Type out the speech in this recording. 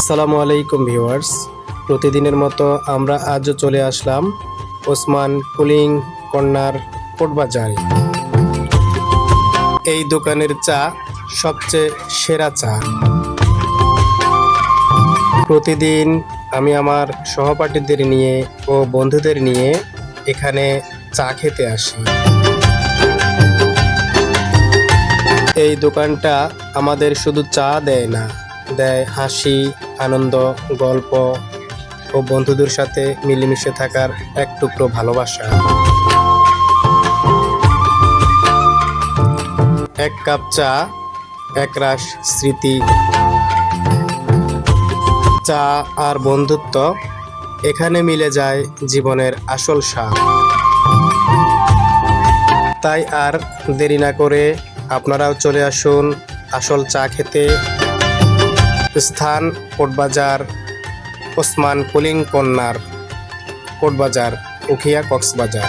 আসসালামু আলাইকুম ভিউয়ার্স, প্রতিদিনের মতো আমরা আজও চলে আসলাম ওসমান কুলিং কর্নার কোটবাজারে। এই দোকানের চা সবচেয়ে সেরা চা। প্রতিদিন আমি আমার সহপাঠীদের নিয়ে ও বন্ধুদের নিয়ে এখানে চা খেতে আসি। এই দোকানটা আমাদের শুধু চা দেয় না, দেয় হাসি, আনন্দ, গল্প ও বন্ধুদের সাথে মিলেমিশে থাকার এক টুকরো ভালোবাসা। এক কাপ চা, একরাশ স্মৃতি। চা আর বন্ধুত্ব, এখানে মিলে যায় জীবনের আসল স্বাদ। তাই আর দেরি না করে আপনারাও চলে আসুন আসল চা খেতে। স্থান কোটবাজার, ওসমান কুলিং কর্নার, কোটবাজার, উখিয়া, কক্সবাজার।